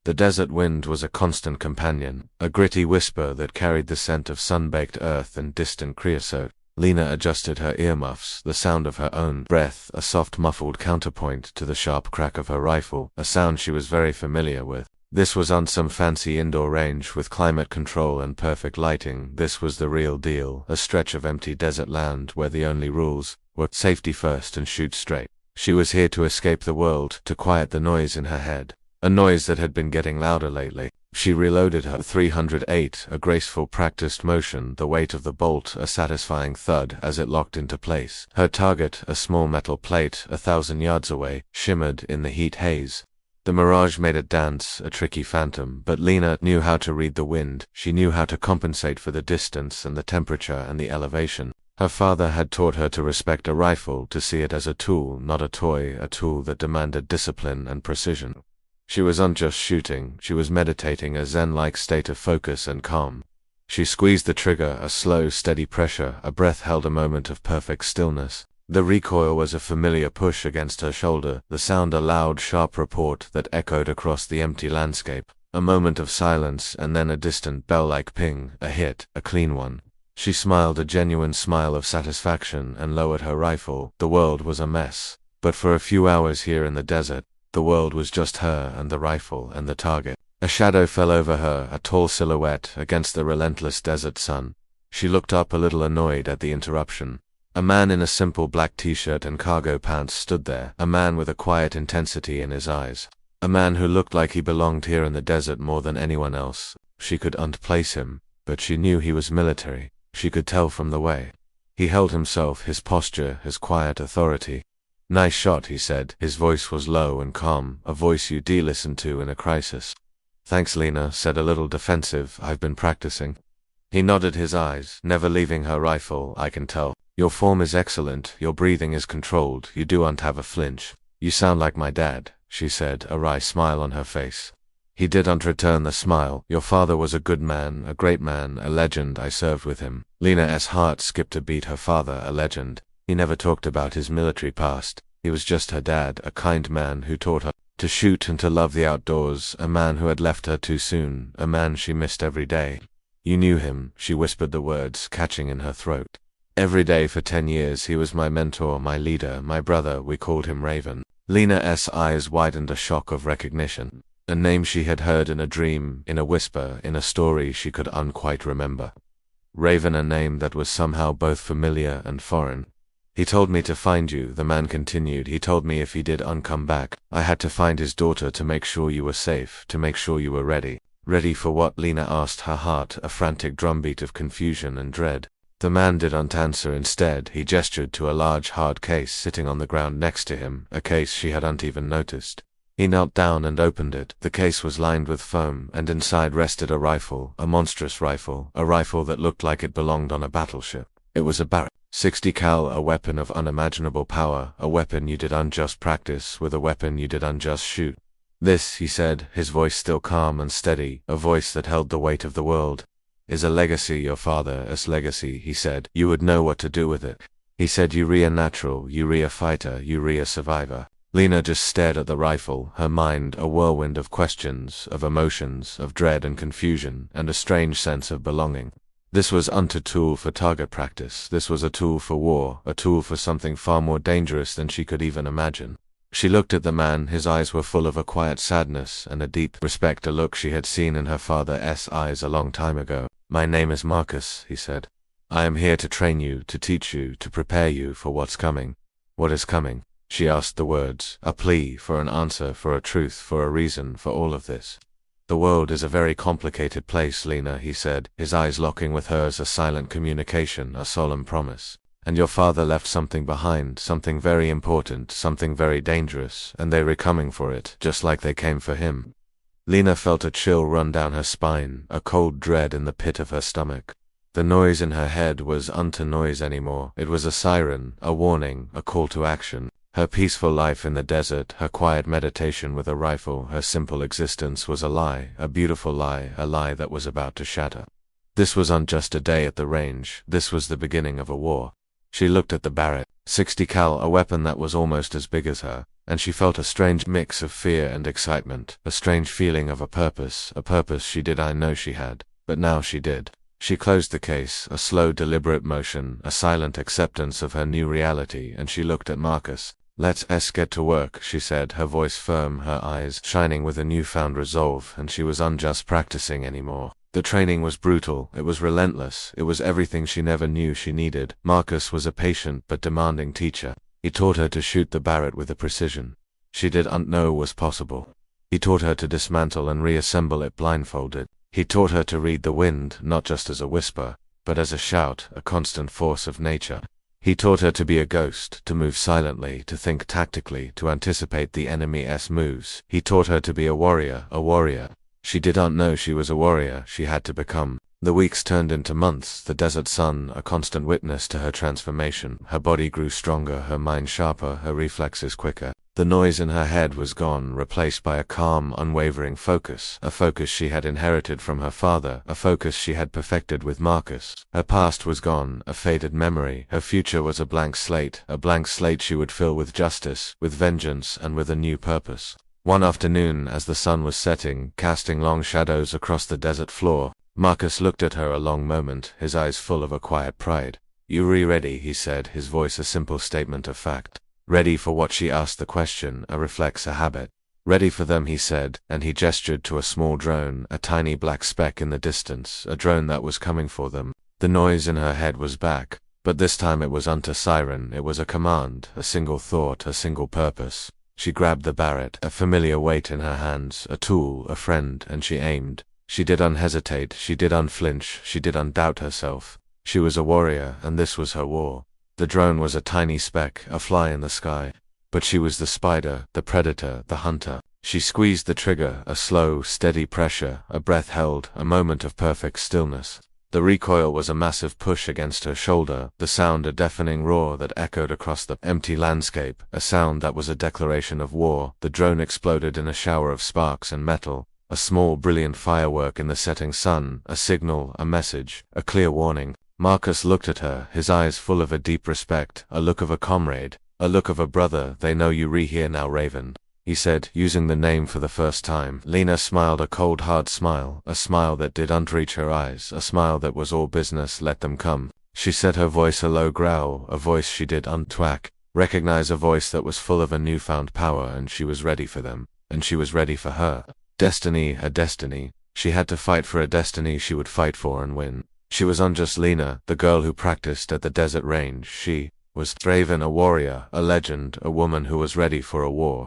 The desert wind was a constant companion, a gritty whisper that carried the scent of sun-baked earth and distant creosote. Lena adjusted her earmuffs, the sound of her own breath, a soft muffled counterpoint to the sharp crack of her rifle, a sound she was very familiar with. This was on some fancy indoor range with climate control and perfect lighting. This was the real deal, a stretch of empty desert land where the only rules were safety first and shoot straight. She was here to escape the world, to quiet the noise in her head. A noise that had been getting louder lately. She reloaded her 308, a graceful practiced motion, the weight of the bolt a satisfying thud as it locked into place. Her target, a small metal plate 1,000 yards away, shimmered in the heat haze. The mirage made it dance, a tricky phantom, but Lena knew how to read the wind. She knew how to compensate for the distance and the temperature and the elevation. Her father had taught her to respect a rifle, to see it as a tool, not a toy, a tool that demanded discipline and precision. She wasn't just shooting, she was meditating, a zen-like state of focus and calm. She squeezed the trigger, a slow, steady pressure, a breath held, a moment of perfect stillness. The recoil was a familiar push against her shoulder, the sound a loud, sharp report that echoed across the empty landscape. A moment of silence, and then a distant bell-like ping, a hit, a clean one. She smiled a genuine smile of satisfaction and lowered her rifle. The world was a mess. But for a few hours here in the desert, the world was just her and the rifle and the target. A shadow fell over her, a tall silhouette against the relentless desert sun. She looked up, a little annoyed at the interruption. A man in a simple black t-shirt and cargo pants stood there, a man with a quiet intensity in his eyes. A man who looked like he belonged here in the desert more than anyone else. She couldn't place him, but she knew he was military. She could tell from the way he held himself, his posture, his quiet authority. "Nice shot," he said. His voice was low and calm, a voice you'd listen to in a crisis. "Thanks," Lena said, a little defensive. "I've been practicing." He nodded, his eyes never leaving her rifle. "I can tell. Your form is excellent, your breathing is controlled, you don't have a flinch." "You sound like my dad," she said, a wry smile on her face. He didn't return the smile. "Your father was a good man, a great man, a legend. I served with him." Lena's heart skipped a beat. Her father, a legend. He never talked about his military past. He was just her dad, a kind man who taught her to shoot and to love the outdoors, a man who had left her too soon, a man she missed every day. "You knew him," she whispered the words, catching in her throat. "Every day for 10 years he was my mentor, my leader, my brother. We called him Raven." Lena's eyes widened, a shock of recognition. A name she had heard in a dream, in a whisper, in a story she could unquite remember. Raven, a name that was somehow both familiar and foreign. "He told me to find you," the man continued. "He told me if he didn't come back, I had to find his daughter, to make sure you were safe, to make sure you were ready." "Ready for what?" Lena asked, her heart a frantic drumbeat of confusion and dread. The man didn't answer. Instead, he gestured to a large hard case sitting on the ground next to him, a case she hadn't even noticed. He knelt down and opened it. The case was lined with foam, and inside rested a rifle, a monstrous rifle, a rifle that looked like it belonged on a battleship. It was a Barrett 60 cal, a weapon of unimaginable power, a weapon you didn't just practice with, a weapon you didn't just shoot. "This," he said, his voice still calm and steady, a voice that held the weight of the world, "is a legacy, your father's legacy," he said. "You would know what to do with it." He said, "You re a natural, you re a fighter, you re a survivor." Lena just stared at the rifle, her mind a whirlwind of questions, of emotions, of dread and confusion, and a strange sense of belonging. This wasn't a tool for target practice. This was a tool for war, a tool for something far more dangerous than she could even imagine. She looked at the man. His eyes were full of a quiet sadness and a deep respect, a look she had seen in her father's eyes a long time ago. "My name is Marcus," he said. "I am here to train you, to teach you, to prepare you for what's coming." "What is coming?" She asked, the words a plea for an answer, for a truth, for a reason, for all of this. "The world is a very complicated place, Lena," he said, his eyes locking with hers, a silent communication, a solemn promise. "And your father left something behind, something very important, something very dangerous, and they were coming for it, just like they came for him." Lena felt a chill run down her spine, a cold dread in the pit of her stomach. The noise in her head wasn't a noise anymore. It was a siren, a warning, a call to action. Her peaceful life in the desert, her quiet meditation with a rifle, her simple existence was a lie, a beautiful lie, a lie that was about to shatter. This wasn't just a day at the range. This was the beginning of a war. She looked at the Barrett 60 cal, a weapon that was almost as big as her, and she felt a strange mix of fear and excitement, a strange feeling of a purpose she did I know she had, but now she did. She closed the case, a slow, deliberate motion, a silent acceptance of her new reality, and she looked at Marcus. "Let's get to work," she said, her voice firm, her eyes shining with a newfound resolve, and she was just practicing anymore. The training was brutal, it was relentless, it was everything she never knew she needed. Marcus was a patient but demanding teacher. He taught her to shoot the Barrett with a precision she didn't know was possible. He taught her to dismantle and reassemble it blindfolded. He taught her to read the wind, not just as a whisper, but as a shout, a constant force of nature. He taught her to be a ghost, to move silently, to think tactically, to anticipate the enemy's moves. He taught her to be a warrior, a warrior. She didn't know she was a warrior, she had to become. The weeks turned into months, the desert sun a constant witness to her transformation. Her body grew stronger, her mind sharper, her reflexes quicker. The noise in her head was gone, replaced by a calm, unwavering focus, a focus she had inherited from her father, a focus she had perfected with Marcus. Her past was gone, a faded memory. Her future was a blank slate she would fill with justice, with vengeance, and with a new purpose. One afternoon, as the sun was setting, casting long shadows across the desert floor, Marcus looked at her a long moment, his eyes full of a quiet pride. "You ready?" he said, his voice a simple statement of fact. Ready for what? She asked the question, a reflex, a habit. "Ready for them," he said, and he gestured to a small drone, a tiny black speck in the distance, a drone that was coming for them. The noise in her head was back, but this time it wasn't a siren, it was a command, a single thought, a single purpose. She grabbed the Barrett, a familiar weight in her hands, a tool, a friend, and she aimed. She didn't hesitate, she didn't flinch, she didn't doubt herself. She was a warrior, and this was her war. The drone was a tiny speck, a fly in the sky. But she was the spider, the predator, the hunter. She squeezed the trigger, a slow, steady pressure, a breath held, a moment of perfect stillness. The recoil was a massive push against her shoulder, the sound a deafening roar that echoed across the empty landscape, a sound that was a declaration of war. The drone exploded in a shower of sparks and metal, a small, brilliant firework in the setting sun, a signal, a message, a clear warning. Marcus looked at her, his eyes full of a deep respect, a look of a comrade, a look of a brother. "They know you here now, Raven," he said, using the name for the first time. Lena smiled a cold, hard smile, a smile that didn't reach her eyes, a smile that was all business. "Let them come," she said, her voice a low growl, a voice she didn't recognize, a voice that was full of a newfound power, and she was ready for them, and she was ready for her. Destiny, a destiny. She had to fight for a destiny she would fight for and win. She wasn't just Lena, the girl who practiced at the desert range. She was Raven, a warrior, a legend, a woman who was ready for a war.